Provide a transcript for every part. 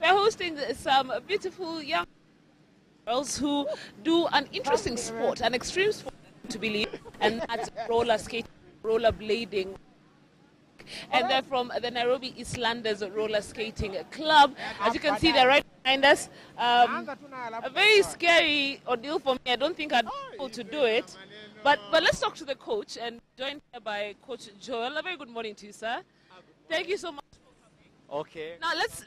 We're hosting some beautiful young girls who do an interesting sport, an extreme sport to believe, and that's roller skating, roller blading. And they're from the Nairobi Eastlanders roller skating club. As you can see, they're right behind us. A very scary ordeal for me. I don't think I'd be able to do it. But let's talk to the coach, and joined here by Coach Joel. A very good morning to you, sir. Thank you so much for coming. Okay. Now let's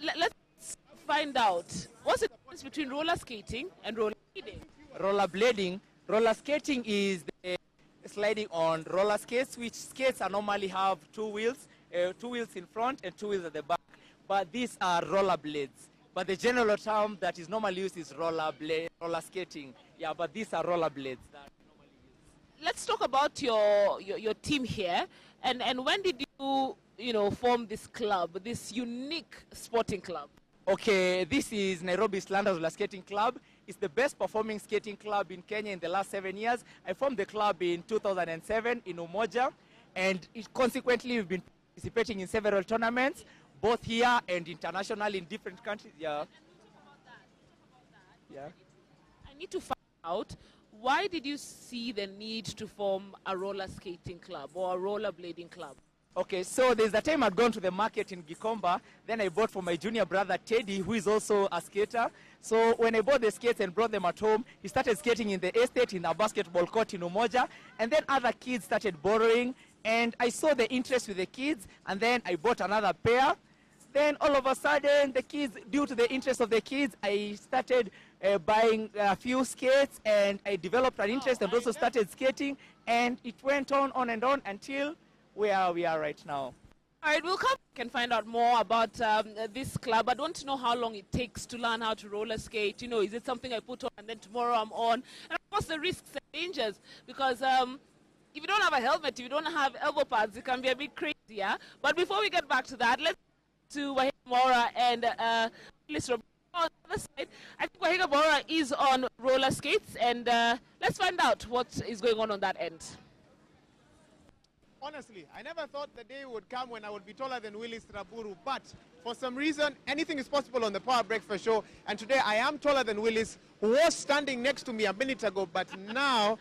find out, what's the difference between roller skating and roller blading? Roller skating is the sliding on roller skates, which skates are normally have two wheels in front and two wheels at the back. But these are roller blades. But the general term that is normally used is roller skating. Yeah, but these are roller blades that are normally used. Let's talk about your team here, and when did you form this club, this unique sporting club? Okay, this is Nairobi Eastlanders Roller Skating Club. It's the best performing skating club in Kenya in the last 7 years. I formed the club in 2007 in Umoja, and consequently we've been participating in several tournaments, both here and international in different countries. Yeah. Let's talk about that. Yeah. I need to find out, why did you see the need to form a roller skating club or a roller blading club? Okay, so there's a time I'd gone to the market in Gikomba, then I bought for my junior brother Teddy, who is also a skater. So when I bought the skates and brought them at home, he started skating in the estate in a basketball court in Umoja, and then other kids started borrowing, and I saw the interest with the kids, and then I bought another pair. Then all of a sudden, the kids, due to the interest of the kids, I started buying a few skates, and I developed an interest and also started skating, and it went on and on until where we are right now. All right, we'll come back and find out more about this club. I want to know how long it takes to learn how to roller skate. Is it something I put on and then tomorrow I'm on? And of course the risks and dangers, because if you don't have a helmet, if you don't have elbow pads, it can be a bit crazy, yeah? But before we get back to that, let's to Wahiga Mora and Liz on the other side. I think Wahiga Mora is on roller skates, and let's find out what is going on that end. Honestly, I never thought the day would come when I would be taller than Willis Raburu, but for some reason, anything is possible on the Power Breakfast show, and today I am taller than Willis, who was standing next to me a minute ago, but now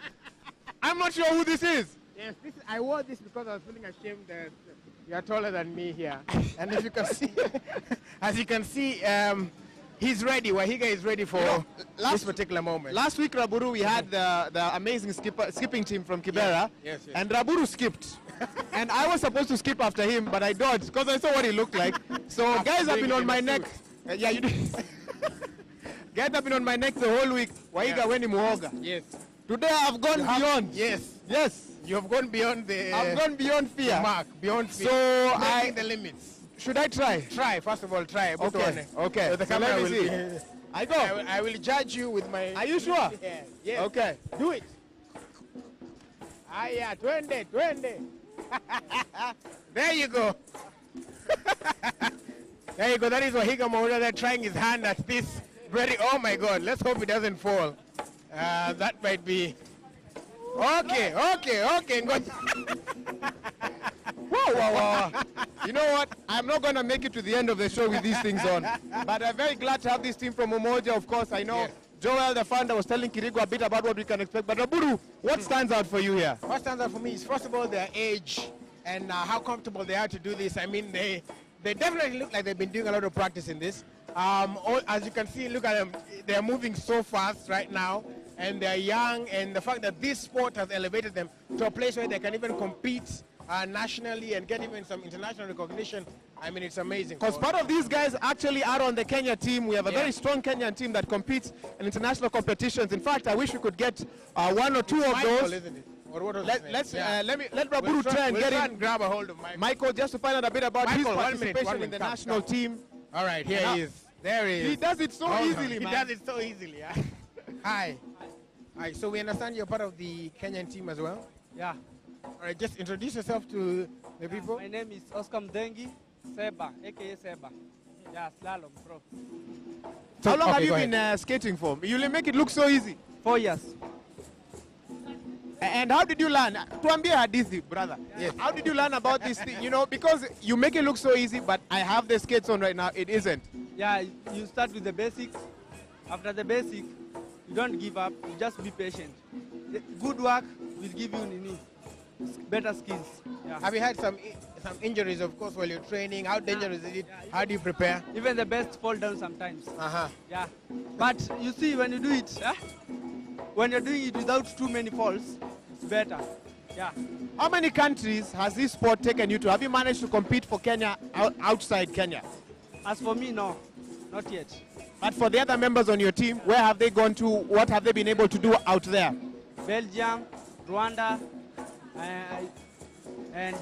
I'm not sure who this is. Yes, I wore this because I was feeling ashamed that you are taller than me here. And if you can see, as you can see, he's ready. Wahiga is ready for this particular moment. Last week, Raburu, we had the amazing skipping team from Kibera, yes. And Raburu skipped. And I was supposed to skip after him, but I dodged because I saw what he looked like. So guys have been on my neck. Yeah, you did. Guys have been on my neck the whole week. Wahiga weni muoga. Yes. Today I've gone beyond. Yes. Yes. You have gone beyond the... I've gone beyond fear. Mark, beyond fear. So Making the limits. Should I try? Try, first of all, try. Okay. Okay. So the So camera let will me see. be... I go. I will judge you with my... Are you sure? Yeah. Yes. Okay. Do it. Aya, twende. There you go. There you go. That is Wahiga Mora there trying his hand at this. Very. Oh my God. Let's hope it doesn't fall. That might be. Okay. Whoa. You know what? I'm not going to make it to the end of the show with these things on. But I'm very glad to have this team from Umoja, of course. I know Yes. Joel, the founder, was telling Kirigo a bit about what we can expect. But Raburu, what stands out for you here? What stands out for me is, first of all, their age and how comfortable they are to do this. I mean, they definitely look like they've been doing a lot of practice in this. As you can see, look at them. They're moving so fast right now, and they're young, and the fact that this sport has elevated them to a place where they can even compete nationally and get even some international recognition. I mean, it's amazing. Because part of these guys actually are on the Kenya team. We have a Yeah. very strong Kenyan team that competes in international competitions. In fact, I wish we could get one or two of Michael, those. isn't it? Or what was Let his name? Raburu try and we'll get try in. and grab a hold of Michael. Michael, just to find out a bit about his Michael, 1 minute, participation 1 in minute. the Come, national come. team. All right, here Now, he is. There he is. He does it so Hold on. easily, He man. does it so easily, yeah. Hi. Hi, so we understand you're part of the Kenyan team as well? Yeah. All right, just introduce yourself to the people. My name is Oscar Mdengi Seba, aka Seba. Yeah, slalom, bro. How long Okay, have you go been skating for? You make it look so easy. 4 years. And how did you learn? Tuambie hadithi, brother. Yes. How did you learn about this thing? Because you make it look so easy, but I have the skates on right now. It isn't. Yeah, you start with the basics. After the basic, you don't give up. You just be patient. Good work will give you better skills. Yeah. Have you had some injuries, of course, while you're training? How dangerous is it? How do you prepare? Even the best fall down sometimes. Uh-huh. Yeah. But you see, when you do it, when you're doing it without too many falls, it's better. Yeah. How many countries has this sport taken you to? Have you managed to compete for Kenya outside Kenya? As for me, no, not yet. But for the other members on your team, where have they gone to? What have they been able to do out there? Belgium, Rwanda, and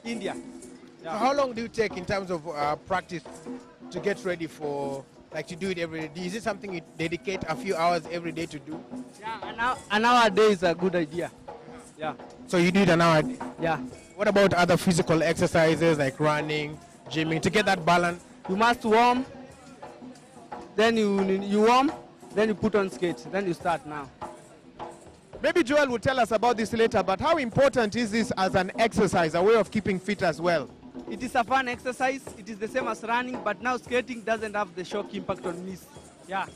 India. Yeah. So how long do you take in terms of practice to get ready for, like, to do it every day? Is it something you dedicate a few hours every day to do? Yeah, an hour a day is a good idea. Yeah. So you do it an hour a day? Yeah. What about other physical exercises like running, gymming, to get that balance? You must warm, then you warm, then you put on skates, then you start now. Maybe Joel will tell us about this later, but how important is this as an exercise, a way of keeping fit as well? It is a fun exercise. It is the same as running, but now skating doesn't have the shock impact on knees. Yeah.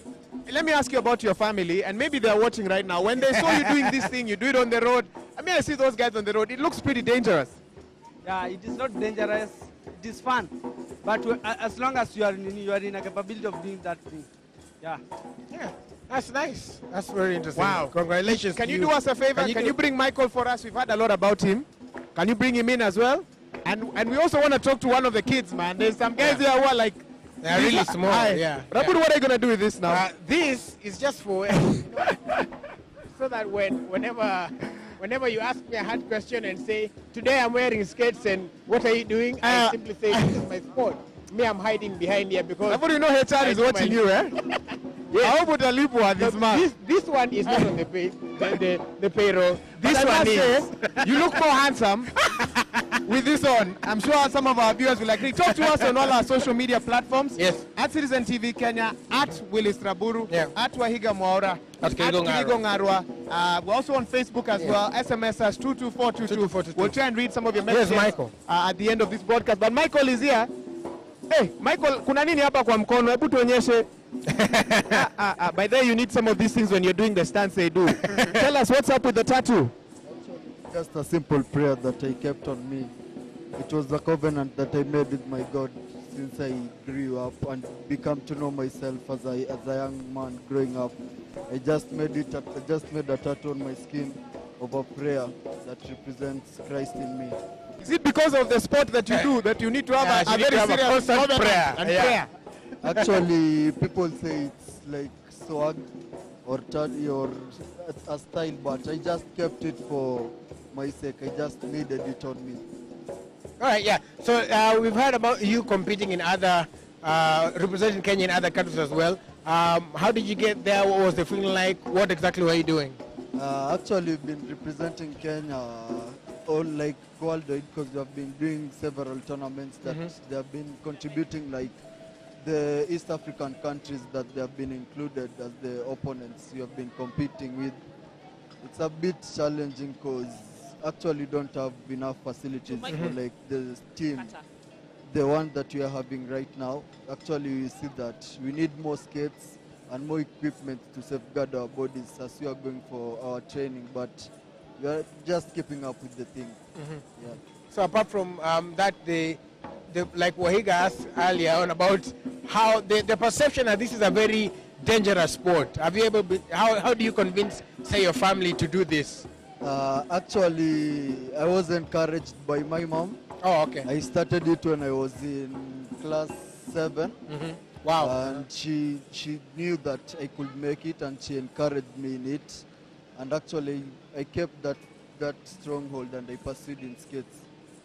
Let me ask you about your family, and maybe they're watching right now. When they saw you doing this thing, you do it on the road. I mean, I see those guys on the road. It looks pretty dangerous. Yeah, it is not dangerous. It is fun. But as long as you are in a capability of doing that thing. Yeah. Yeah. That's nice. That's very interesting. Wow. Congratulations. Can you do us a favor? Can you bring Michael for us? We've heard a lot about him. Can you bring him in as well? And we also want to talk to one of the kids, man. There's some guys here who are like... They're really small, yeah. Rabud, what are you going to do with this now? This is just for... so that whenever you ask me a hard question and say, today I'm wearing skates and what are you doing? I simply say, this is my sport. Me, I'm hiding behind here because... Rabud, you know HR is watching you, eh? Yes. How would I live with this man? This one is not on the payroll. This one is. You look more handsome with this on. I'm sure some of our viewers will agree. Talk to us on all our social media platforms. Yes. At Citizen TV Kenya, at Willis Traburu, at Wahiga Mwaura, at Kirigo Ngarwa. We're also on Facebook as well. SMS us 22422. We'll try and read some of your messages. Yes, Michael. At the end of this broadcast. But Michael is here. Hey, Michael, kuna nini hapa kwa mkono? Hebu tuonyeshe. By the way, you need some of these things when you're doing the stunts they do. Tell us what's up with the tattoo. Just a simple prayer that I kept on me. It was a covenant that I made with my God since I grew up and become to know myself as a young man growing up. I just made a tattoo on my skin of a prayer that represents Christ in me. Is it because of the sport that you do that you need to have a very serious constant prayer? Prayer? Actually, people say it's like swag or a style, but I just kept it for my sake. I just needed it on me. All right, yeah. So we've heard about you competing in other, representing Kenya in other countries as well. How did you get there? What was the feeling like? What exactly were you doing? Actually, we've been representing Kenya all like worldwide because we have been doing several tournaments that they have been contributing, like the East African countries that they have been included as the opponents you have been competing with. It's a bit challenging because actually don't have enough facilities for like the team. The one that we are having right now, actually we see that we need more skates and more equipment to safeguard our bodies as we are going for our training, but we are just keeping up with the thing. Yeah. So apart from that, like Wahiga asked earlier on about how the perception that this is a very dangerous sport. Have you how do you convince, say, your family to do this? Actually, I was encouraged by my mom. Oh, okay. I started it when I was in class 7. Wow. And she knew that I could make it and she encouraged me in it. And actually, I kept that stronghold and I pursued in skates.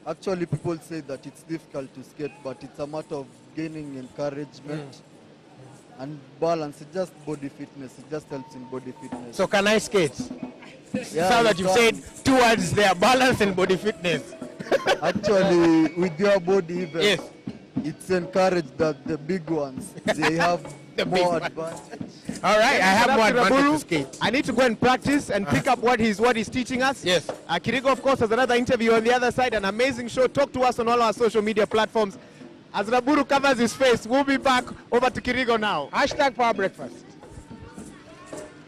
Actually, people say that it's difficult to skate, but it's a matter of gaining encouragement and balance. It's just body fitness. It just helps in body fitness. So can I skate? Yeah, so that you've said 2 words there, balance and body fitness. Actually, with your body even, it's encouraged that the big ones, they have more advantage. All right, I have more advantage to skate. I need to go and practice and pick up what he's teaching us. Yes. Kirigo, of course, has another interview on the other side. An amazing show. Talk to us on all our social media platforms. As Raburu covers his face, we'll be back over to Kirigo now. Hashtag Power Breakfast.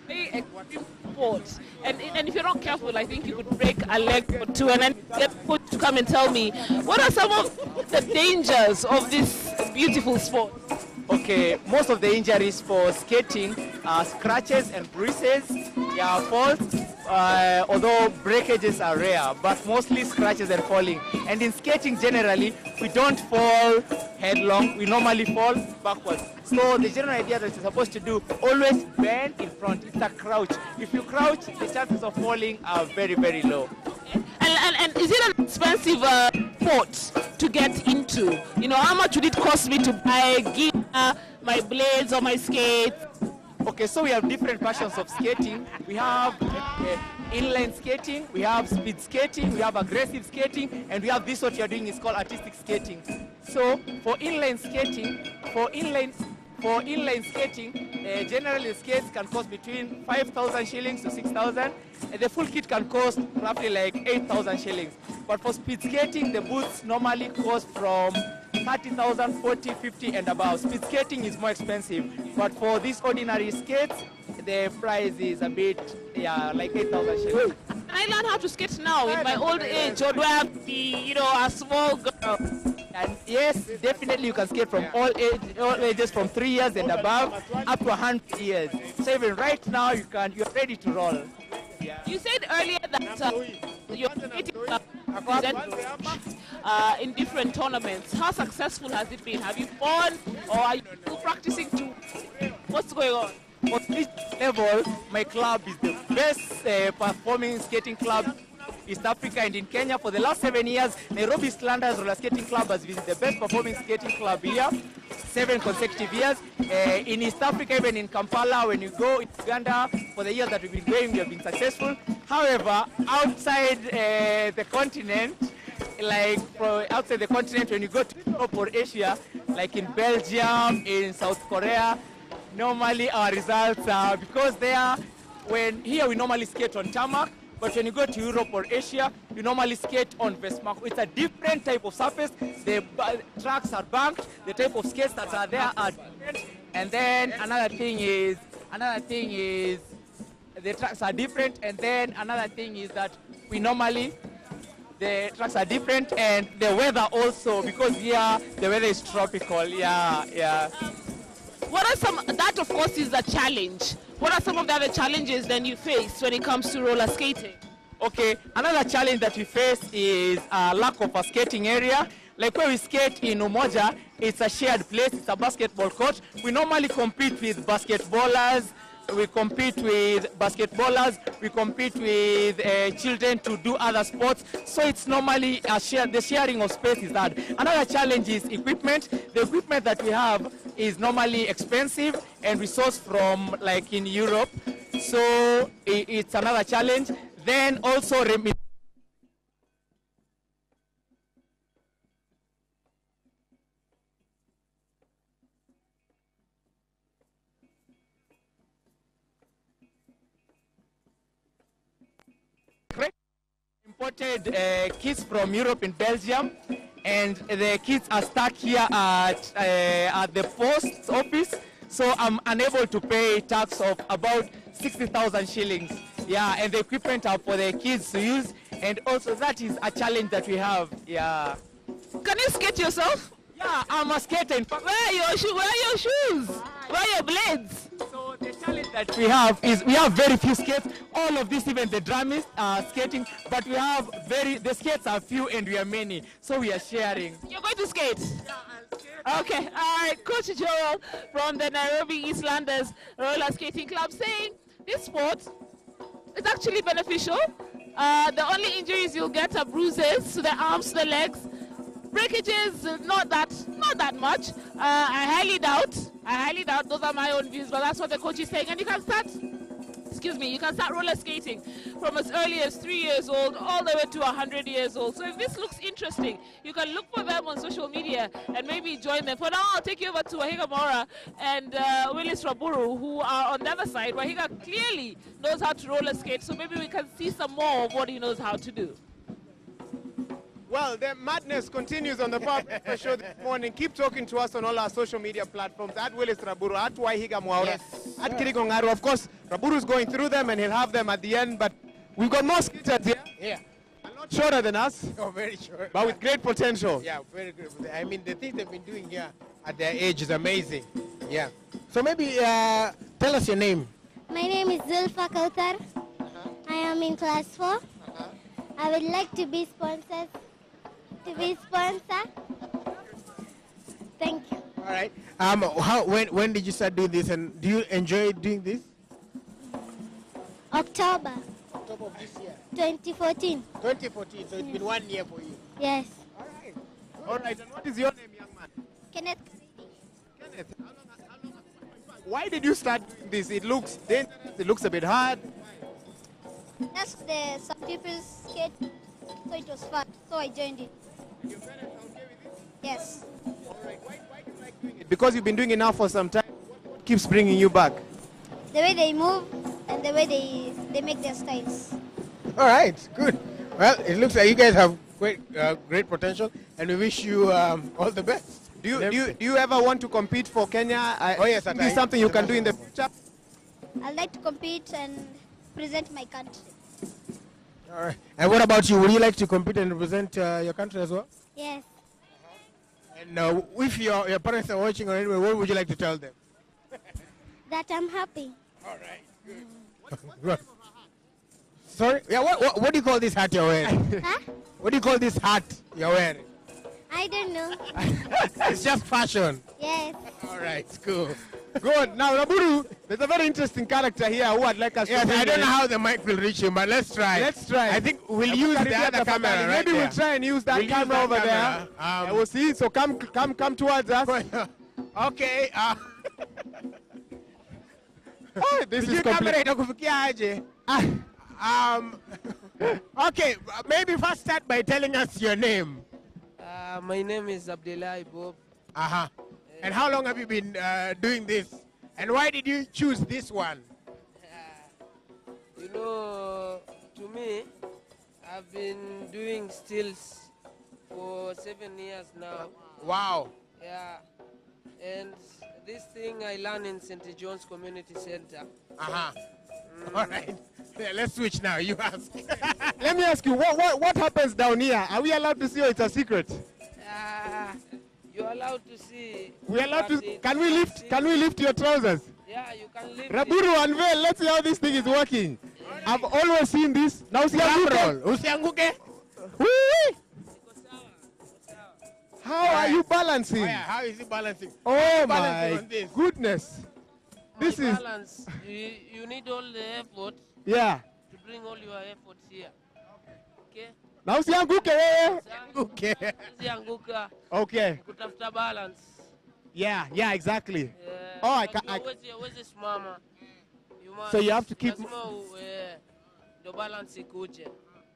Extreme sport. And if you're not careful, I think you could break a leg or two and then get put to come and tell me, what are some of the dangers of this beautiful sport? Okay, most of the injuries for skating are scratches and bruises, yeah, falls, although breakages are rare, but mostly scratches and falling. And in skating generally, we don't fall headlong, we normally fall backwards. So the general idea that you're supposed to do, always bend in front, it's a crouch. If you crouch, the chances of falling are very, very low. And is it an expensive sport to get into? You know, how much would it cost me to buy gear, my blades or my skates? Okay, so we have different versions of skating. We have inline skating, we have speed skating, we have aggressive skating, and we have this what you're doing is called artistic skating. So for inline skating, generally the skates can cost between 5,000 shillings to 6,000. And the full kit can cost roughly like 8,000 shillings. But for speed skating, the boots normally cost from 30,000, 40, 50 and above. Speed skating is more expensive. But for these ordinary skates, the price is a bit, yeah, like 8,000 shillings. Can I learn how to skate now in my old age, or do I have to be, you know, a small girl? And yes, definitely you can skate from all ages, from 3 years and above up to 100 years. So even right now, you're ready to roll. Yeah. You said earlier that you're skating in different tournaments. How successful has it been? Have you won, or are you still practicing to? What's going on? On this level, my club is the best performing skating club in East Africa and in Kenya. For the last 7 years, Nairobi Eastlanders Rollerskationg Club has been the best performing skating club here, 7 consecutive years. In East Africa, even in Kampala, when you go in Uganda, for the years that we've been going, we have been successful. However, outside the continent, when you go to Europe or Asia, like in Belgium, in South Korea, normally our results are, because here we normally skate on tarmac, but when you go to Europe or Asia, you normally skate on Vesmac. It's a different type of surface. The tracks are banked, the type of skates that are there are different. And then another thing is the tracks are different. And then another thing is that the tracks are different, and the weather also, because here the weather is tropical. Yeah. What are that of course is a challenge. What are some of the other challenges then you face when it comes to roller skating? Okay, another challenge that we face is lack of a skating area. Like where we skate in Umoja, it's a shared place, it's a basketball court. We normally compete with basketballers, we compete with children to do other sports. So it's normally the sharing of space is that. Another challenge is equipment. The equipment that we have is normally expensive and we source from like in Europe. So it's another challenge. Then also imported kids from Europe and Belgium, and the kids are stuck here at the post office, so I'm unable to pay tax of about 60,000 shillings. Yeah, and the equipment are for the kids to use, and also that is a challenge that we have. Yeah. Can you skate yourself? Yeah, I'm a skater. In fact, where are your shoes? Where are your blades? So the challenge that we have is we have very few skates. All of this, even the drummers are skating, but we have the skates are few and we are many, so we are sharing. You're going to skate? Yeah, I'll skate. Okay, all right. Coach Joel from the Nairobi Eastlanders Roller Skating Club saying this sport is actually beneficial. The only injuries you'll get are bruises to the arms, to the legs. Breakages, not that much. I highly doubt. Those are my own views, but that's what the coach is saying. And you can start roller skating from as early as 3 years old all the way to 100 years old. So if this looks interesting, you can look for them on social media and maybe join them. For now, I'll take you over to Wahiga Mora and Willis Raburu, who are on the other side. Wahiga clearly knows how to roller skate, so maybe we can see some more of what he knows how to do. Well, the madness continues on the Power Breakfast Show this morning. Keep talking to us on all our social media platforms, at Willis Raburu, at Waihiga Mwaura, at Kirikongaru. Of course, Raburu's going through them and he'll have them at the end, but we've got more skaters here. Yeah. A lot shorter than us, Oh, very sure. but with great potential. Yeah, very good. I mean, the things they've been doing here at their age is amazing. Yeah. So maybe tell us your name. My name is Zulfa Kautar. I am in class 4. I would like to be sponsored. Thank you. All right. When did you start doing this, and do you enjoy doing this? October October of this year. 2014. 2014. So it's been 1 year for you. Yes. All right. All right, and what is your name, young man? Kenneth. Kenneth. Why did you start doing this? It looks dangerous, it looks a bit hard. That's some people's skate, so it was fun. So I joined it. And your parents are okay with it? Yes. All right, why do you like doing it? Because you've been doing it now for some time. What keeps bringing you back? The way they move and the way they make their styles. All right. Good. Well, it looks like you guys have great potential, and we wish you all the best. Do you ever want to compete for Kenya? Oh, yes, Is this something you can do in the future? I'd like to compete and present my country. All right. And what about you? Would you like to compete and represent your country as well? Yes. And if your parents are watching or anyway, what would you like to tell them? That I'm happy. All right. Good. Sorry? Yeah, what do you call this hat you're wearing? Huh? What do you call this hat you're wearing? I don't know. It's just fashion. Yes. All right, cool. Good. Now, Raburu, there's a very interesting character here who I'd like us Yes, to bring I don't in. know how the mic will reach him, but let's try. Let's try. I think we'll use the other camera right Maybe there. we'll try and use that We'll use camera that over camera. there. We'll see. So come towards us. Okay. Oh, this is complete. itakufikia aje? Okay, maybe first start by telling us your name. My name is Abdelai Bob. Uh-huh. And how long have you been doing this? And why did you choose this one? To me, I've been doing stills for 7 years now. Wow. Yeah. And this thing I learned in St. John's Community Center. Uh-huh. All right. Yeah, let's switch now. You ask. Let me ask you, what happens down here? Are we allowed to see or it's a secret? You're allowed to see. We're allowed to. but Can we lift your trousers? Yeah, you can lift Raburu, unveil. Let's see how this thing is working. I've always seen this. Now see Usianguke. Whee! How are you balancing? Oh, yeah. How is he balancing? Oh Balancing my on this. goodness. This is, balance. You need all the effort yeah. to bring all your efforts here. Okay? Now usianguke wewe. Okay. Usianguka, Okay. kutafuta balance. Yeah, exactly. Yeah. Oh, Huwezi simama. So you have to keep. Lazima the balance ikuje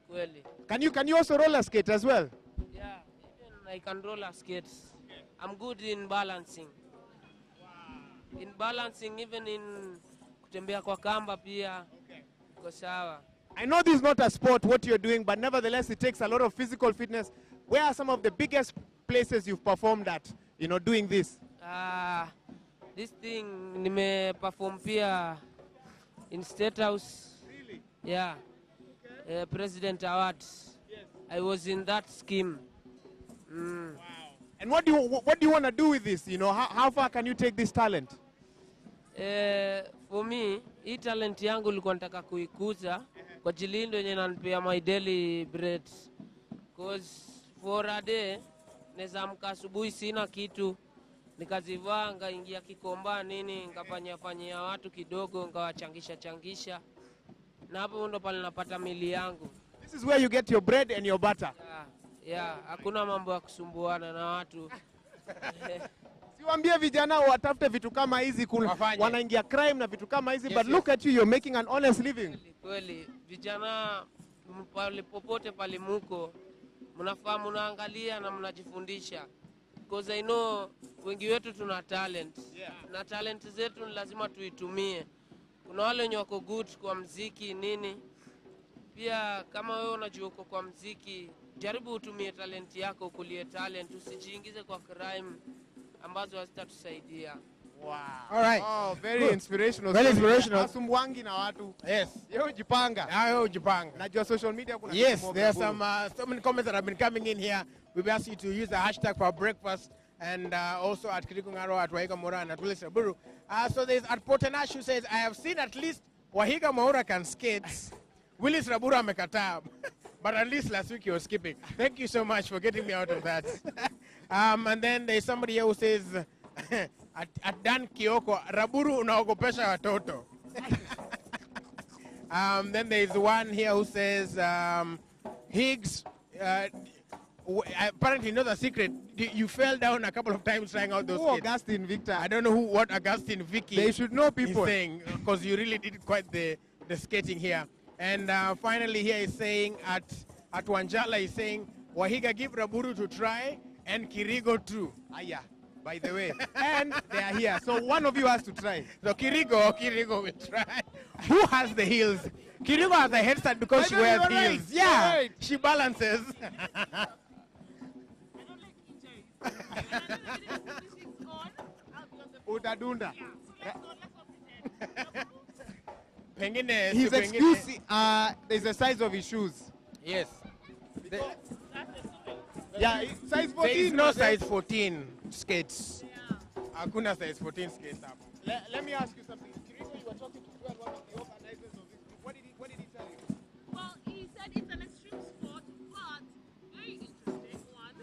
kweli. Can you also roller skate as well? Yeah, even I can roller skate. I'm good in balancing. In balancing, even in kutembea kwa kamba pia. Kwa sawa. I know this is not a sport, what you're doing, but nevertheless, it takes a lot of physical fitness. Where are some of the biggest places you've performed at, doing this? This thing, nime-perform pia in State House. Really? Yeah. Okay. President Awards. Yes. I was in that scheme. Wow. And what do you want to do with this? How far can you take this talent? For me, hii talent yangu nilikuwa nataka kuikuza kwa jilindo yenye nanipea my daily bread. Because for a day, neza amka asubuhi sina kitu, nikazivaa ngaingia Kikomba nini, nikafanyia watu kidogo, nikawachangisha. Na hapo ndo pale napata mili yangu. This is where you get your bread and your butter. Yeah, hakuna mambo ya kusumbuana na watu. Siwaambie vijana watafute vitu kama hizi, wanaingia crime na vitu kama hizi, but look at you, you're making an honest living. Kweli, vijana pale popote pale muko, mnafaa mnaangalia na mnajifundisha. Because I know wengi wetu tuna talent. Na talent zetu ni lazima tuitumie. Kuna wale wenye wako good kwa muziki nini. Pia kama wewe unajua uko kwa muziki, jaribu utumie talent yako kulie talent, usijiingize kwa crime ambazo hazitatusaidia. Wow. All right. Oh, very Good. inspirational. Very inspirational. Asumwangi na watu. Yes. Yeo jipanga. Ayo Jipanga. Najua social media kuna Yes, kitu there are mob so many comments that have been coming in here. We've asked you to use the hashtag for breakfast and also at Kirikungaro, at Wahiga Mora, and at Willis Raburu. So there's at Potanash who says, I have seen at least Wahiga Mora can skate. Willis Raburu amekataa. But at least last week he was skipping. Thank you so much for getting me out of that. And then there's somebody here who says, at Dan Kioko, Raburu unaogopesha watoto. Then there's one here who says, Higgs, apparently you know the secret. You fell down a couple of times trying out those kids. Augustine Victor. I don't know what Augustine Vicky They should know people. is saying, because you really did quite the skating here. And finally here is saying, at Wanjala is saying, Wahiga give Raburu to try, and Kirigo too. Aya, by the way. And they are here. So one of you has to try. So Kirigo will try. Who has the heels? Kirigo has a headset because she wears you're right. heels. Yeah, You're right. she balances. Udadunda. Pengine, His si pengine. excuse is the size of his shoes. Yes. Yeah, size 14. There is no size 14 skates. Hakuna size 14 skates up. Let me ask you something. Kiriko, you were talking to one of the organizers of this group. What did he tell you? Well, he said it's an extreme sport, but very interesting one.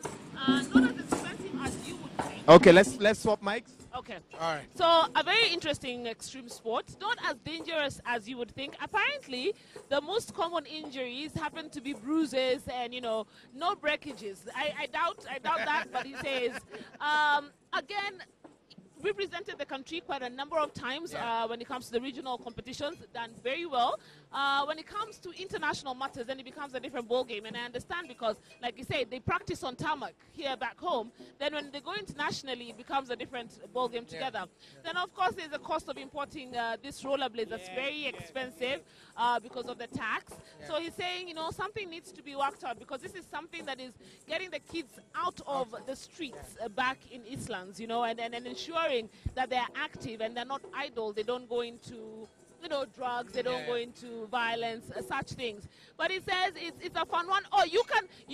Not as expensive as you would think. Okay, let's swap mics. Okay. All right. So a very interesting extreme sport, not as dangerous as you would think. Apparently, the most common injuries happen to be bruises and, no breakages. I doubt that, but he says, again, represented the country quite a number of times when it comes to the regional competitions, done very well. When it comes to international matters, then it becomes a different ballgame. And I understand because, like you said, they practice on tarmac here back home. Then when they go internationally, it becomes a different ballgame together. Then, of course, there's a cost of importing this rollerblade that's very expensive because of the tax. So he's saying, something needs to be worked out because this is something that is getting the kids out of the streets back in Eastlands, and ensuring that they're active and they're not idle. They don't go into drugs, they don't go into violence, such things. But he says it's a fun one. Oh, you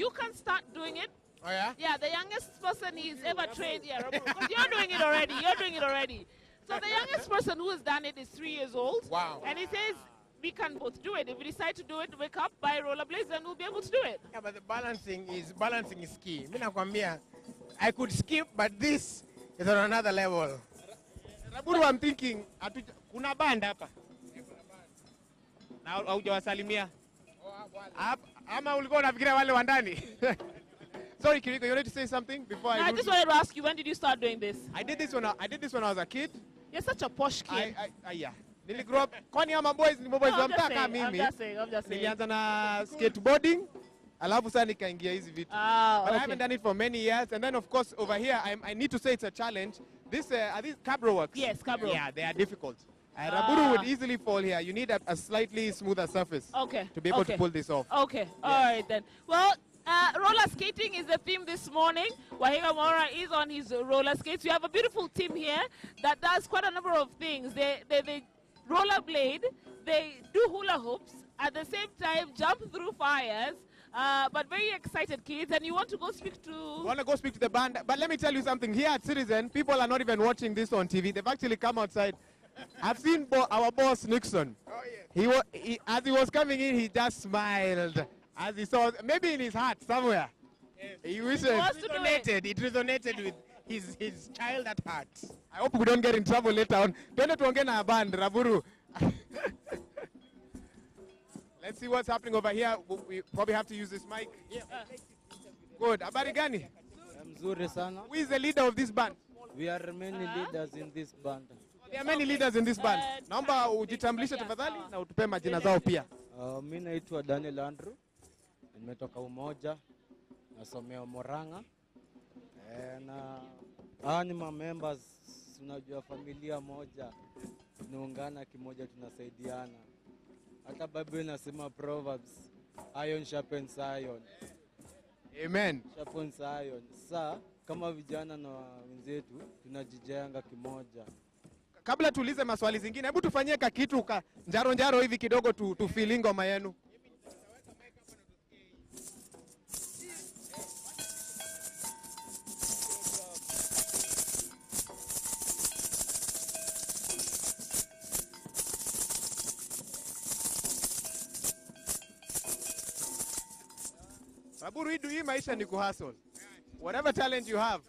can start doing it. Oh, yeah? Yeah, the youngest person he's ever trained. Yeah, because you're doing it already. So the youngest person who has done it is 3 years old. Wow. And he says we can both do it. If we decide to do it, wake up, buy rollerblades, then we'll be able to do it. Yeah, but the balancing is key. Mimi nakwambia, I could skip, but this is on another level. Raburu, I'm thinking, kuna band hapa. Na haujawasalimia. Ama ulikuwa unafikiria wale wa ndani? Sorry, Kiriko, you wanted to say something before I just wanted to ask you, when did you start doing this? I did this when I was a kid. You're such a posh kid. Yeah. Nili grow up, kwani ama boys ni boys wa mtaka mimi. I'm just saying. Nilianza na skateboarding, alafu sasa nikaingia hizi vitu. But I haven't done it for many years. And then of course over here, I need to say it's a challenge. Are these cabro works? Yes, cabro. Yeah, they are difficult. Raburu would easily fall here. You need a slightly smoother surface to be able to pull this off. Okay, all right then. Well, roller skating is the theme this morning. Wahiga Mora is on his roller skates. We have a beautiful team here that does quite a number of things. They rollerblade, they do hula hoops, at the same time jump through fires. But very excited kids, and you want to go speak to... want to go speak to the band, but let me tell you something. Here at Citizen, people are not even watching this on TV. They've actually come outside. I've seen our boss, Nixon. Oh, yeah. As he was coming in, he just smiled. As he saw, maybe in his heart somewhere. Yes. He wishes It resonated with his child at heart. I hope we don't get in trouble later on. Don't tuongee na band, Raburu. Let's see what's happening over here. We probably have to use this mic. Yeah. Good. Habari gani? Mzuri sana. Who is the leader of this band? We are many leaders in this band. There are many leaders in this band. Naomba ujitambulishe tafadhali na utupe majina zao pia. Mimi naitwa Daniel Andrew. Nimetoka Umoja. Nasomea Moranga. Na ni members, unajua familia moja. Tunaungana kimoja, tunasaidiana. Hata Bible inasema Proverbs, iron sharpens iron. Amen. Shaponsa hayo. Sasa kama vijana na wenzetu tunajijenga kimoja. Kabla tuulize maswali zingine, hebu tufanyie kitu njaro hivi kidogo tu feel ngoma yenu. Raburu, hii maisha ni kuhustle. Whatever talent you have,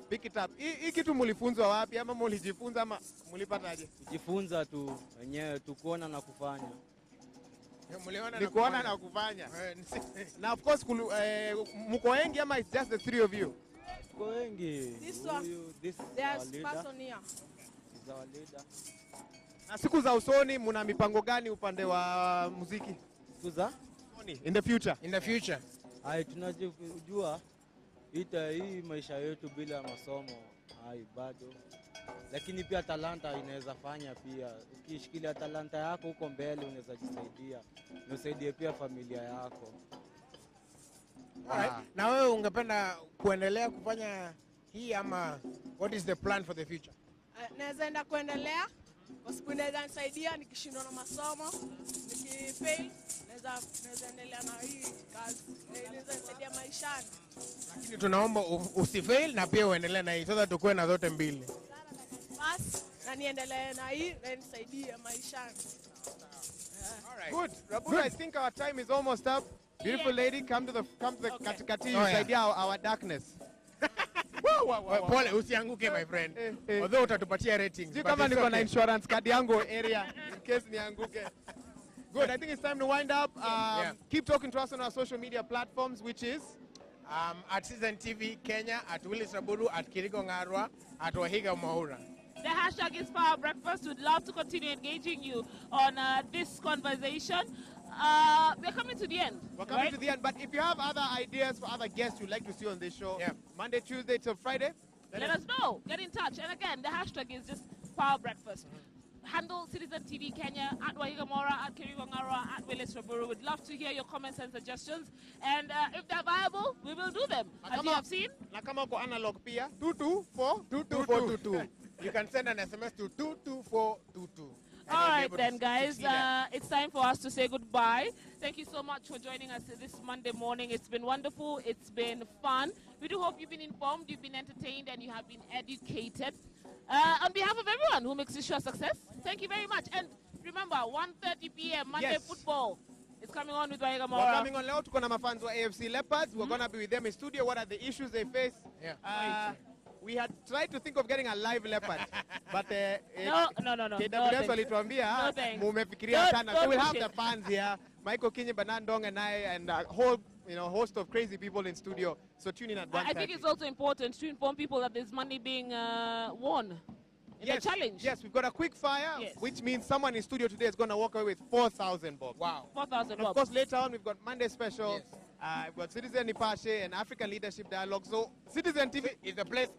pick it up. Hii kitu mulifunzwa wapi ama mulijifunza ama mulipataje? Kujifunza tu wenyewe, tu kuona na kufanya. Ni kuona na kufanya. Na of course mko wengi ama it's just the three of you? Mko wengi. This one. This is There's our leader. person here. This is our leader. Na siku za usoni muna mipango gani upande wa muziki? Siku za? In the future. In the future. Hai, tunajua hii maisha yetu bila masomo hai bado, lakini pia talanta inaweza fanya pia. Ukishikilia talanta yako huko mbele unaweza jisaidia, unasaidie pia familia yako. Alright. Na wewe ungependa kuendelea kufanya hii ama what is the plan for the future? Naweza enda kuendelea kwa sababu inaweza nisaidia nikishindwa na masomo, nikifail naweza endelea na hii kazi. Inaweza nisaidia maishani. Lakini tunaomba usifail na pia uendelee na hii so that tukue na zote mbili. Bas, na niendelee na hii na nisaidie maishani. Alright. Good. Raburu, I think our time is almost up. Beautiful lady, come to the katikati, usaidia our darkness. Pole, usianguke my friend. Although utatupatia ratings. Sio kama niko na insurance card yangu area in case nianguke. Good, I think it's time to wind up. Keep talking to us on our social media platforms, which is at Citizen TV Kenya, at Willis Raburu, at Kirigo Ngarwa, at Wahiga Maura. The hashtag is Power Breakfast. We'd love to continue engaging you on this conversation. We're coming to the end. We're coming to the end, but if you have other ideas for other guests you'd like to see on this show, Monday, Tuesday till Friday, let us know. Get in touch. And again, the hashtag is just Power Breakfast. Handle Citizen TV Kenya, at Wahigamora, at Kiriwangara, at Willis Raburu. We'd love to hear your comments and suggestions. And if they're viable, we will do them. As you have seen. Nakama ko analog pia, 22422. You can send an SMS to 22422. All right then, guys. It's time for us to say goodbye. Thank you so much for joining us this Monday morning. It's been wonderful. It's been fun. We do hope you've been informed, you've been entertained, and you have been educated. On behalf of everyone who makes this show a success, thank you very much. And remember, 1:30 p.m. Monday football is coming on with Wahiga Mora. We're coming on leo. Tuko na mafans wa AFC Leopards. We're going to be with them in studio. What are the issues they face? We had tried to think of getting a live leopard, but no. KWS walituambia mumefikiria sana. So we'll have the fans here, Michael Kinyi, Banandong, and I, and a whole host of crazy people in studio. So tune in at 1:30. I think it's also important to inform people that there's money being won in the challenge. Yes, we've got a quick fire, which means someone in studio today is going to walk away with 4,000 bob. Wow. 4,000 bob. Of course, later on, we've got Monday special. Yes. We've got Citizen Nipashe and African Leadership Dialogue. So Citizen TV is the place.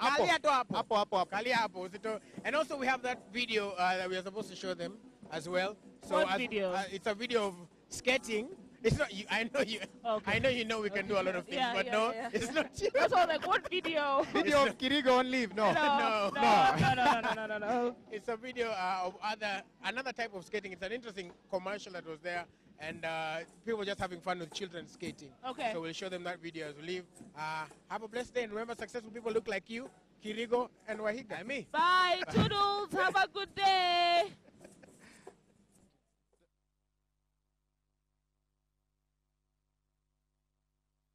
And also we have that video that we are supposed to show them as well. So what video? It's a video of skating. It's not you. I know you. Okay. I know you know we can do a lot of things, but it's not you. That's all. Like what video? Video of Kirigo on leave. No. No. It's a video of another type of skating. It's an interesting commercial that was there, and people just having fun with children skating. Okay. So we'll show them that video as we leave. Have a blessed day, and remember, successful people look like you, Kirigo and Wahiga. And me. Bye, Toodles. Have a good day.